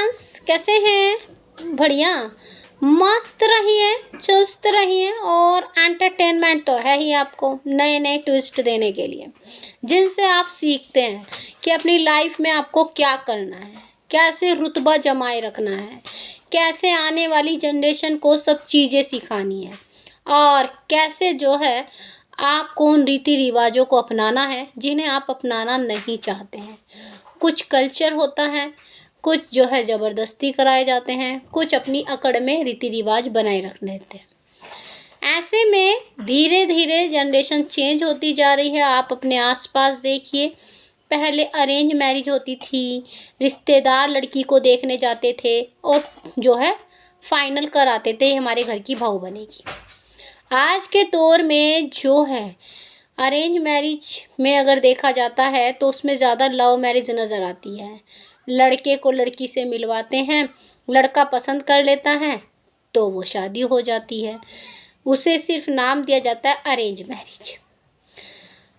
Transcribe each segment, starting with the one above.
Friends, कैसे हैं? बढ़िया, मस्त रहिए, चुस्त रहिए और एंटरटेनमेंट तो है ही आपको नए नए ट्विस्ट देने के लिए, जिनसे आप सीखते हैं कि अपनी लाइफ में आपको क्या करना है, कैसे रुतबा जमाए रखना है, कैसे आने वाली जनरेशन को सब चीज़ें सिखानी है और कैसे जो है आपको उन रीति रिवाजों को अपनाना है जिन्हें आप अपनाना नहीं चाहते हैं। कुछ कल्चर होता है, कुछ जो है ज़बरदस्ती कराए जाते हैं, कुछ अपनी अकड़ में रीति रिवाज बनाए रख देते हैं। ऐसे में धीरे धीरे जनरेशन चेंज होती जा रही है। आप अपने आसपास देखिए, पहले अरेंज मैरिज होती थी, रिश्तेदार लड़की को देखने जाते थे और जो है फाइनल कराते थे हमारे घर की बहू बनेगी। आज के दौर में जो है अरेंज मैरिज में अगर देखा जाता है तो उसमें ज़्यादा लव मैरिज नज़र आती है। लड़के को लड़की से मिलवाते हैं, लड़का पसंद कर लेता है तो वो शादी हो जाती है। उसे सिर्फ नाम दिया जाता है अरेंज मैरिज।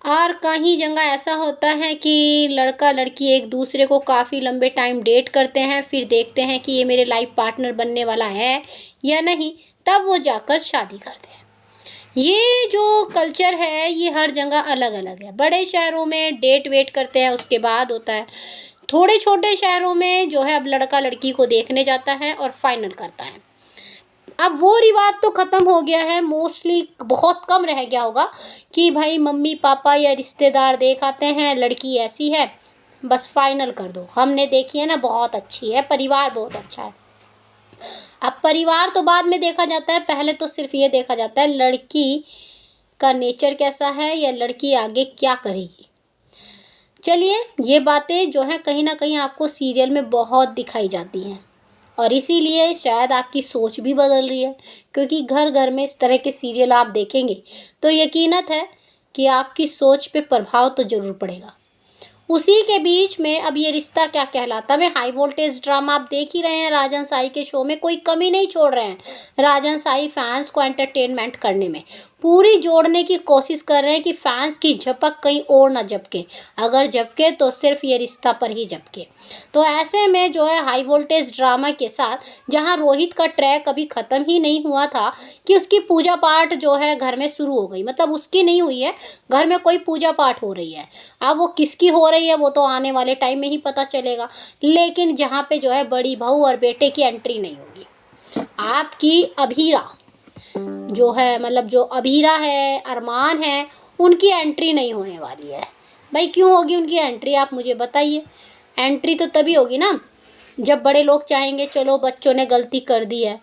और कहीं जगह ऐसा होता है कि लड़का लड़की एक दूसरे को काफ़ी लंबे टाइम डेट करते हैं, फिर देखते हैं कि ये मेरे लाइफ पार्टनर बनने वाला है या नहीं, तब वो जाकर शादी करते हैं। ये जो कल्चर है ये हर जगह अलग अलग है। बड़े शहरों में डेट वेट करते हैं, उसके बाद होता है। थोड़े छोटे शहरों में जो है अब लड़का लड़की को देखने जाता है और फाइनल करता है। अब वो रिवाज तो ख़त्म हो गया है, मोस्टली बहुत कम रह गया होगा कि भाई मम्मी पापा या रिश्तेदार देख आते हैं, लड़की ऐसी है बस फाइनल कर दो, हमने देखी है ना, बहुत अच्छी है, परिवार बहुत अच्छा है। अब परिवार तो बाद में देखा जाता है, पहले तो सिर्फ ये देखा जाता है लड़की का नेचर कैसा है या लड़की आगे क्या करेगी। चलिए, ये बातें जो है कहीं ना कहीं आपको सीरियल में बहुत दिखाई जाती हैं और इसीलिए शायद आपकी सोच भी बदल रही है, क्योंकि घर घर में इस तरह के सीरियल आप देखेंगे तो यकीनत है कि आपकी सोच पे प्रभाव तो ज़रूर पड़ेगा। उसी के बीच में अब ये रिश्ता क्या कहलाता है, हाई वोल्टेज ड्रामा आप देख ही रहे हैं। राजन साई के शो में कोई कमी नहीं छोड़ रहे हैं। राजन साई फैंस को एंटरटेनमेंट करने में पूरी जोड़ने की कोशिश कर रहे हैं कि फैंस की झपक कहीं और ना झपके, अगर झपके तो सिर्फ ये रिश्ता पर ही झपके। तो ऐसे में जो है हाई वोल्टेज ड्रामा के साथ जहां रोहित का ट्रैक अभी ख़त्म ही नहीं हुआ था कि उसकी पूजा पाठ जो है घर में शुरू हो गई, मतलब उसकी नहीं हुई है, घर में कोई पूजा पाठ हो रही है। अब वो किसकी हो रही है वो तो आने वाले टाइम में ही पता चलेगा, लेकिन जहाँ पे जो है बड़ी बहू और बेटे की एंट्री नहीं होगी। आपकी अभीरा जो है, मतलब जो अभीरा है, अरमान है, उनकी एंट्री नहीं होने वाली है। भाई क्यों होगी उनकी एंट्री, आप मुझे बताइए। एंट्री तो तभी होगी ना जब बड़े लोग चाहेंगे चलो बच्चों ने गलती कर दी है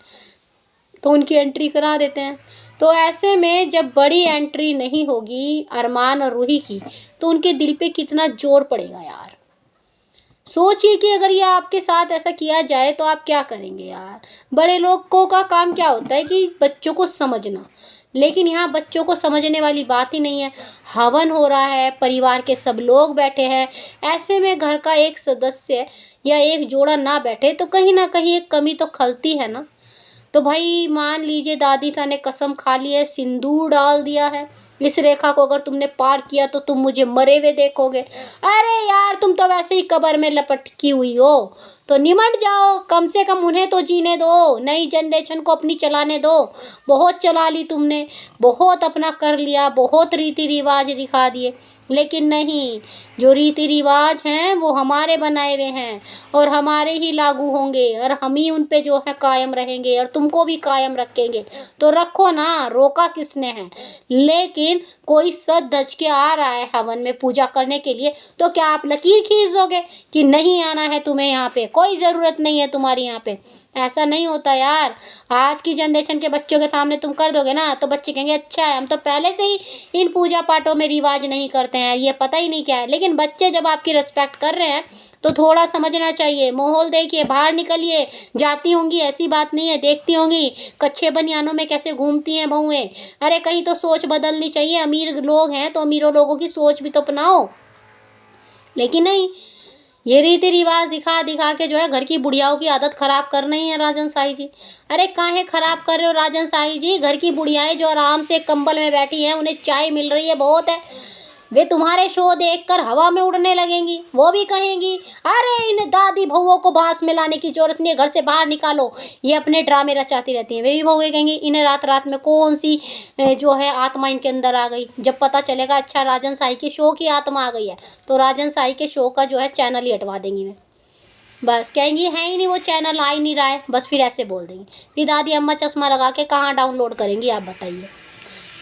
तो उनकी एंट्री करा देते हैं। तो ऐसे में जब बड़ी एंट्री नहीं होगी अरमान और रूही की तो उनके दिल पे कितना जोर पड़ेगा यार। सोचिए कि अगर ये आपके साथ ऐसा किया जाए तो आप क्या करेंगे यार। बड़े लोगों का काम क्या होता है कि बच्चों को समझना, लेकिन यहाँ बच्चों को समझने वाली बात ही नहीं है। हवन हो रहा है, परिवार के सब लोग बैठे हैं, ऐसे में घर का एक सदस्य या एक जोड़ा ना बैठे तो कहीं ना कहीं एक कमी तो खलती है ना। तो भाई मान लीजिए दादी था ने कसम खा ली है, सिंदूर डाल दिया है, इस रेखा को अगर तुमने पार किया तो तुम मुझे मरे हुए देखोगे। अरे यार तुम तो वैसे ही कब्र में लपटकी हुई हो, तो निमट जाओ, कम से कम उन्हें तो जीने दो, नई जनरेशन को अपनी चलाने दो। बहुत चला ली तुमने, बहुत अपना कर लिया, बहुत रीति रिवाज दिखा दिए, लेकिन नहीं, जो रीति रिवाज हैं वो हमारे बनाए हुए हैं और हमारे ही लागू होंगे और हम ही उन पे जो है कायम रहेंगे और तुमको भी कायम रखेंगे। तो रखो ना, रोका किसने है। लेकिन कोई सज धज के आ रहा है हवन में पूजा करने के लिए तो क्या आप लकीर खींच दोगे कि नहीं आना है तुम्हें, यहाँ पे कोई ज़रूरत नहीं है तुम्हारी यहाँ पे। ऐसा नहीं होता यार। आज की जनरेशन के बच्चों के सामने तुम कर दोगे ना तो बच्चे कहेंगे अच्छा है, हम तो पहले से ही इन पूजा पाठों में रिवाज नहीं करते हैं, ये पता ही नहीं क्या है। लेकिन बच्चे जब आपकी रिस्पेक्ट कर रहे हैं तो थोड़ा समझना चाहिए। माहौल देखिए, बाहर निकलिए, जाती होंगी ऐसी बात नहीं है, देखती होंगी कच्छे बनियानों में कैसे घूमती हैं बहुएं। अरे कहीं तो सोच बदलनी चाहिए। अमीर लोग हैं तो अमीरों लोगों की सोच भी तो अपनाओ, लेकिन नहीं, ये रीति रिवाज दिखा दिखा के जो है घर की बुढ़ियाओं की आदत खराब कर रही है राजन साई जी। अरे काहे खराब कर रहे हो राजन साई जी, घर की बुढ़ियाएं जो आराम से कंबल में बैठी हैं, उन्हें चाय मिल रही है, बहुत है। वे तुम्हारे शो देखकर हवा में उड़ने लगेंगी। वो भी कहेंगी अरे इन दादी बहुओं को बांस में लाने की जरूरत नहीं है, घर से बाहर निकालो, ये अपने ड्रामे रचाती रहती हैं। वे भी बहुएं कहेंगी इन्हें रात रात में कौन सी जो है आत्मा इनके अंदर आ गई। जब पता चलेगा अच्छा राजन साई के शो की आत्मा आ गई है, तो राजन साई के शो का जो है चैनल ही हटवा देंगी वे। बस कहेंगी है ही नहीं, वो चैनल आ ही नहीं रहा है, बस फिर ऐसे बोल देंगी। फिर दादी अम्मा चश्मा लगा के कहाँ डाउनलोड करेंगी आप बताइए।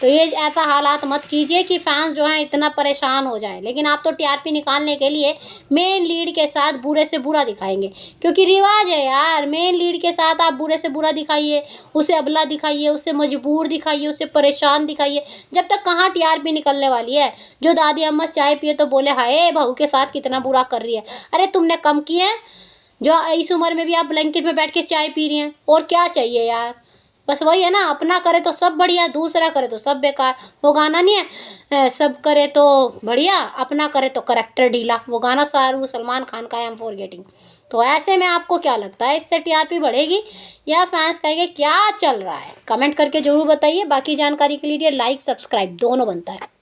तो ये ऐसा हालात मत कीजिए कि फैंस जो हैं इतना परेशान हो जाएं। लेकिन आप तो टीआरपी निकालने के लिए मेन लीड के साथ बुरे से बुरा दिखाएंगे, क्योंकि रिवाज है यार। मेन लीड के साथ आप बुरे से बुरा दिखाइए, उसे अबला दिखाइए, उसे मजबूर दिखाइए, उसे परेशान दिखाइए। जब तक कहाँ टीआरपी निकलने वाली है। जो दादी अम्मा चाय पिए तो बोले हाय बहू के साथ कितना बुरा कर रही है। अरे तुमने कम किया है? जो इस उम्र में भी आप ब्लैंकेट में बैठ के चाय पी रही हैं, और क्या चाहिए यार। बस वही है ना, अपना करे तो सब बढ़िया, दूसरा करे तो सब बेकार। वो गाना नहीं है सब करे तो बढ़िया, अपना करे तो करैक्टर ढीला। वो गाना सलमान खान का है, आई एम फॉरगेटिंग। तो ऐसे में आपको क्या लगता है, इससे टीआरपी बढ़ेगी या फैंस कहेंगे क्या चल रहा है? कमेंट करके जरूर बताइए। बाकी जानकारी के लिए लाइक सब्सक्राइब दोनों बनता है।